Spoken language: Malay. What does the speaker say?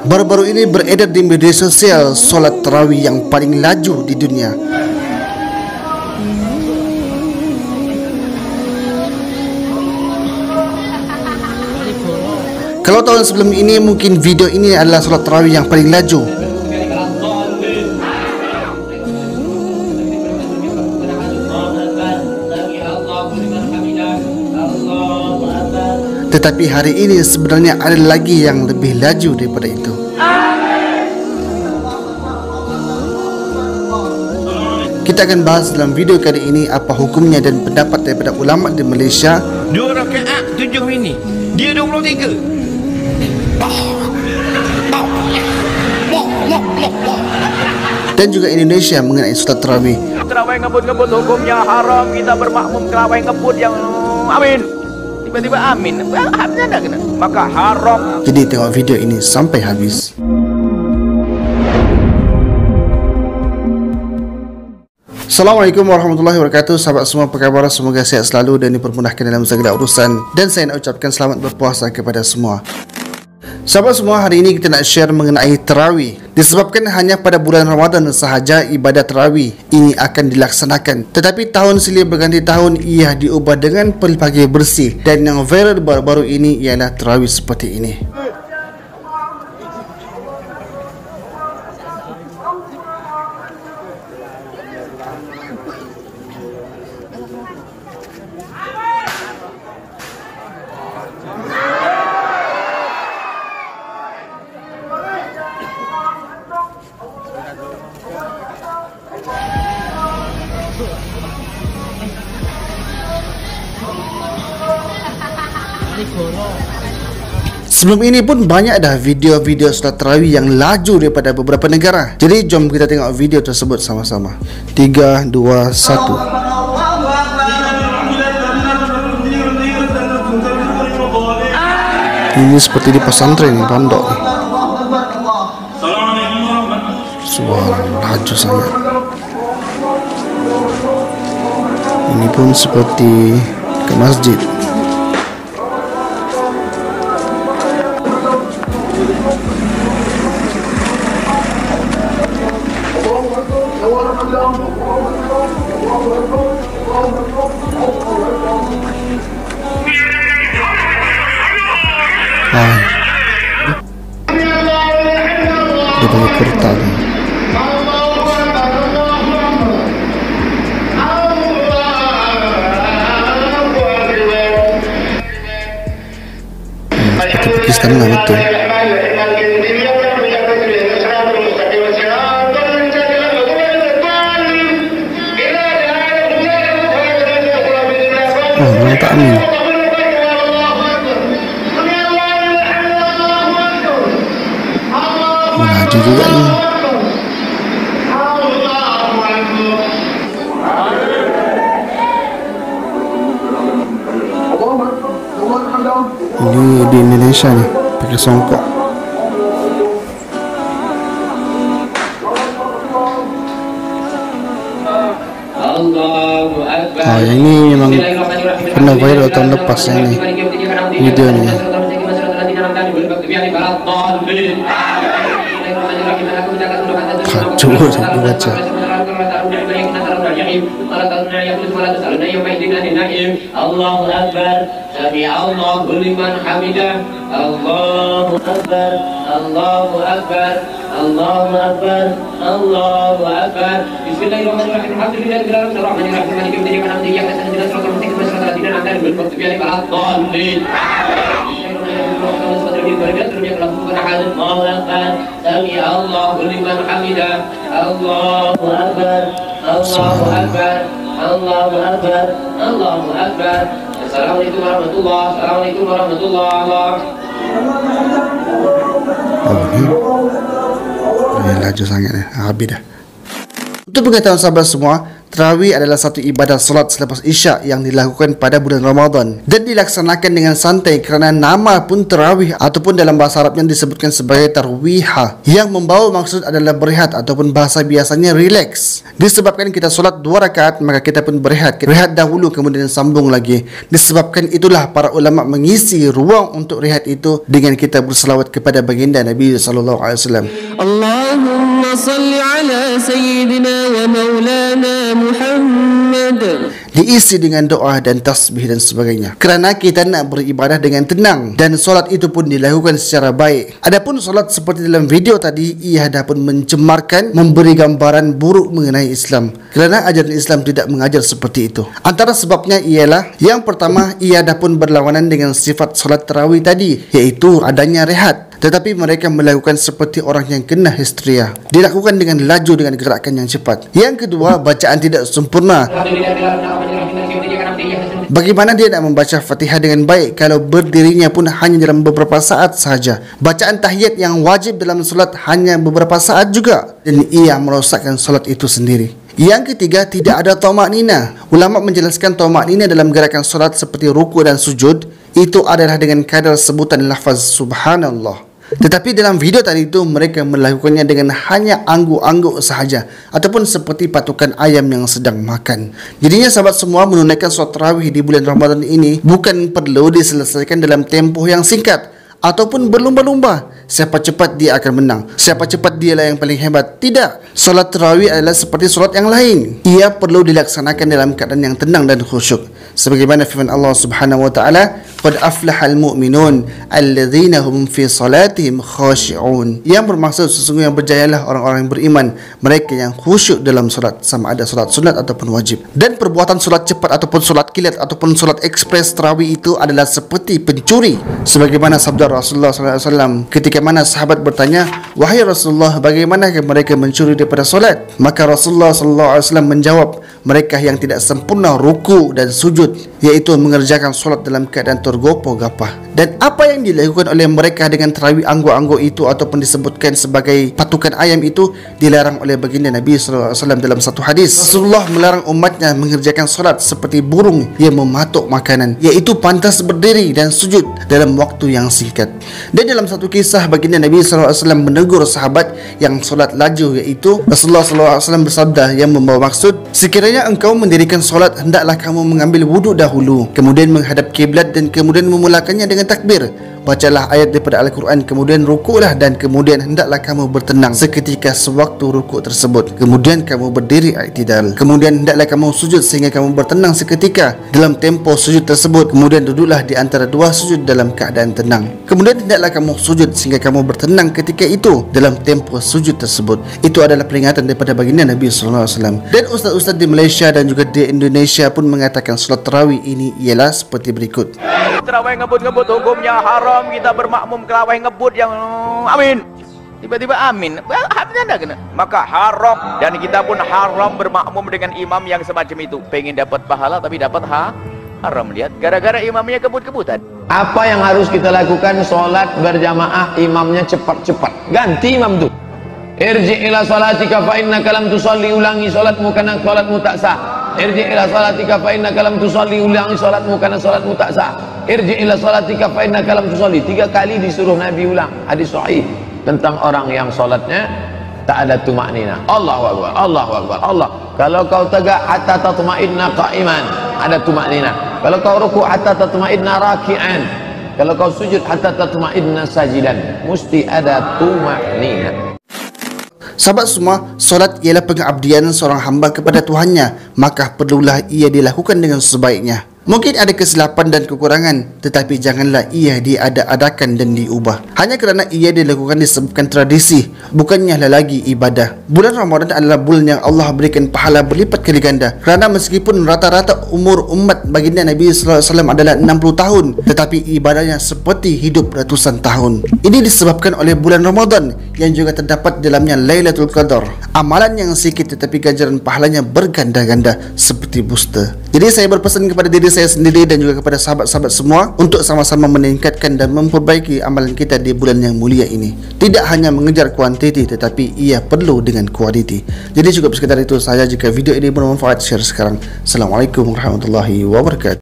Baru-baru ini beredar di media sosial solat tarawih yang paling laju di dunia. Kalau tahun sebelum ini mungkin video ini adalah solat tarawih yang paling laju. Tetapi hari ini sebenarnya ada lagi yang lebih laju daripada itu. Kita akan bahas dalam video kali ini apa hukumnya dan pendapat daripada ulama di Malaysia. 2 rakaat 7 minit. Dia 23. Dan juga Indonesia mengenai solat tarawih. Terawih ngebut-ngebut hukumnya haram. Kita bermakmum terawih ngebut yang amin. Tiba-tiba amin. Amin ada kena. Maka haram. Jadi tengok video ini sampai habis. Assalamualaikum warahmatullahi wabarakatuh. Sahabat semua, apa khabar? Semoga sihat selalu dan dipermudahkan dalam segala urusan. Dan saya nak ucapkan selamat berpuasa kepada semua. Sahabat semua, hari ini kita nak share mengenai tarawih. Disebabkan hanya pada bulan Ramadan sahaja ibadat tarawih ini akan dilaksanakan. Tetapi tahun silih berganti tahun ia diubah dengan pelbagai bersih. Dan yang viral baru-baru ini ialah tarawih seperti ini. Sebelum ini pun banyak dah video-video solat tarawih yang laju daripada beberapa negara. Jadi jom kita tengok video tersebut sama-sama. 3, 2, 1. Ini seperti di pesantren ni, pondok ni. Suara laju sangat. Ini pun seperti ke masjid. Dia pakai kurta ni. Seperti Pakistan lah betul. Oh, orang tak amin. Laju juga ni. Ini di Indonesia ni pakai songkok. Yang ini memang pernah viral tahun lepas yang ni video ni. Coba saya baca. Allahu Akbar, sami Allahu liman hamidah. Allahu Akbar, Allahu Akbar, Allahu Akbar, Allahu Akbar. Bismillahirrahmanirrahim. Alhamdulillahirabbil alamin. Maliki yaumiddin. Iyyaka na'budu wa iyyaka nasta'in. Ihdinas siratal mustaqim. Siratal ladzina an'amta 'alaihim ghairil maghdubi 'alaihim waladdallin. Allahu Akbar, sami Allahu liman hamidah. Allahu Akbar, Allahu Akbar, Allahu Akbar, Allahu Akbar. Assalamualaikum warahmatullahi wabarakatuh. Assalamualaikum warahmatullahi wabarakatuh. Oh, ini laju sangat ni. Habis dah. Untuk pengetahuan sahabat semua, Tarawih adalah satu ibadah solat selepas Isyak yang dilakukan pada bulan Ramadan dan dilaksanakan dengan santai kerana nama pun tarawih ataupun dalam bahasa Arabnya disebutkan sebagai tarwihah yang membawa maksud adalah berehat ataupun bahasa biasanya relax. Disebabkan kita solat 2 rakaat maka kita pun berehat dahulu kemudian sambung lagi. Disebabkan itulah para ulama mengisi ruang untuk rehat itu dengan kita berselawat kepada baginda Nabi sallallahu alaihi wasallam. Allahumma salli ala sayyidina wa maulana Muhammad. Diisi dengan doa dan tasbih dan sebagainya. Kerana kita nak beribadah dengan tenang dan solat itu pun dilakukan secara baik. Adapun solat seperti dalam video tadi, ia dah pun mencemarkan, memberi gambaran buruk mengenai Islam. Kerana ajaran Islam tidak mengajar seperti itu. Antara sebabnya ialah yang pertama, ia dah pun berlawanan dengan sifat solat tarawih tadi, iaitu adanya rehat. Tetapi mereka melakukan seperti orang yang kena histeria. Dilakukan dengan laju dengan gerakan yang cepat. Yang kedua, bacaan tidak sempurna. Bagaimana dia nak membaca Fatihah dengan baik kalau berdirinya pun hanya dalam beberapa saat sahaja? Bacaan tahiyat yang wajib dalam solat hanya beberapa saat juga, dan ia merosakkan solat itu sendiri. Yang ketiga, tidak ada tamak-nina. Ulama menjelaskan tamak-nina dalam gerakan solat seperti ruku dan sujud itu adalah dengan kadar sebutan lafaz subhanallah. Tetapi dalam video tadi itu mereka melakukannya dengan hanya angguk-angguk sahaja ataupun seperti patukan ayam yang sedang makan. Jadinya sahabat semua, menunaikan solat tarawih di bulan Ramadan ini bukan perlu diselesaikan dalam tempoh yang singkat ataupun berlumba-lumba. Siapa cepat dia akan menang, siapa cepat dialah yang paling hebat. Tidak. Solat tarawih adalah seperti solat yang lain. Ia perlu dilaksanakan dalam keadaan yang tenang dan khusyuk. Sebagaimana firman Allah Subhanahu wa taala, "Qad aflahal mu'minun alladzina hum fi salatihim khashi'un." Yang bermaksud sesungguhnya berjayalah orang-orang yang beriman, mereka yang khusyuk dalam solat, sama ada solat sunat ataupun wajib. Dan perbuatan solat cepat ataupun solat kilat ataupun solat ekspres tarawih itu adalah seperti pencuri. Sebagaimana sabda Rasulullah sallallahu alaihi wasallam ketika mana sahabat bertanya, "Wahai Rasulullah, bagaimanakah mereka mencuri daripada solat?" Maka Rasulullah sallallahu alaihi wasallam menjawab, mereka yang tidak sempurna ruku dan sujud, yaitu mengerjakan solat dalam keadaan tergopoh-gapah. Dan apa yang dilakukan oleh mereka dengan tarawih angguk-angguk itu ataupun disebutkan sebagai patukan ayam itu dilarang oleh baginda Nabi sallallahu alaihi wasallam dalam satu hadis. Rasulullah melarang umatnya mengerjakan solat seperti burung yang mematuk makanan, yaitu pantas berdiri dan sujud dalam waktu yang singkat. Dan dalam satu kisah baginda Nabi sallallahu alaihi wasallam menegur sahabat yang solat laju, yaitu Rasulullah sallallahu alaihi wasallam bersabda yang membawa maksud, sekiranya engkau mendirikan solat, hendaklah kamu mengambil wuduk dahulu, kemudian menghadap kiblat dan kemudian memulakannya dengan takbir. Bacalah ayat daripada Al-Quran, kemudian rukuklah dan kemudian hendaklah kamu bertenang seketika sewaktu rukuk tersebut. Kemudian kamu berdiri i'tidal. Kemudian hendaklah kamu sujud sehingga kamu bertenang seketika dalam tempo sujud tersebut. Kemudian duduklah di antara dua sujud dalam keadaan tenang. Kemudian hendaklah kamu sujud sehingga kamu bertenang ketika itu dalam tempo sujud tersebut. Itu adalah peringatan daripada baginda Nabi sallallahu alaihi wasallam. Dan ustaz-ustaz di Malaysia dan juga di Indonesia pun mengatakan solat tarawih ini ialah seperti berikut. Tarawih ngebut-ngebut hukumnya haram, kita bermakmum tarawih ngebut yang amin. Tiba-tiba amin. Habisnya dah kena. Maka haram, dan kita pun haram bermakmum dengan imam yang semacam itu. Pengen dapat pahala tapi dapat haram. Lihat, gara-gara imamnya kebut-kebutan. Apa yang harus kita lakukan? Solat berjamaah, imamnya cepat-cepat. Ganti imam tu. Irji' ila salatika fa innaka lam tusalli, ulangi solatmu karena solatmu tak sah. Irji' ila salatika fa innaka lam tusalli, ulangi solatmu karena solatmu tak sah. Irji' ila salatika fa innaka lam tusalli. 3 kali disuruh Nabi ulang. Hadis sahih tentang orang yang solatnya tak ada tumaknina. Allahu akbar, Allahu akbar, Allah. Kalau kau tegak hatta tatma'inna qa'iman, ada tumaknina. Kalau kau rukuk hatta tatma'inna raki'an. Kalau kau sujud hatta tatma'inna sajidan, mesti ada tumaknina. Sahabat semua, solat ialah pengabdian seorang hamba kepada Tuhannya, maka perlulah ia dilakukan dengan sebaiknya. Mungkin ada kesilapan dan kekurangan, tetapi janganlah ia diada-adakan dan diubah hanya kerana ia dilakukan disebabkan tradisi, bukannya lagi ibadah. Bulan Ramadan adalah bulan yang Allah berikan pahala berlipat kali ganda, kerana meskipun rata-rata umur umat baginda Nabi sallallahu alaihi wasallam adalah 60 tahun, tetapi ibadahnya seperti hidup ratusan tahun. Ini disebabkan oleh bulan Ramadan yang juga terdapat dalamnya Lailatul Qadar, amalan yang sikit tetapi ganjaran pahalanya berganda-ganda seperti booster. Jadi saya berpesan kepada diri saya sendiri dan juga kepada sahabat-sahabat semua untuk sama-sama meningkatkan dan memperbaiki amalan kita di di bulan yang mulia ini. Tidak hanya mengejar kuantiti, tetapi ia perlu dengan kualiti. Jadi cukup sekedar itu saja. Jika video ini bermanfaat, share sekarang. Assalamualaikum warahmatullahi wabarakatuh.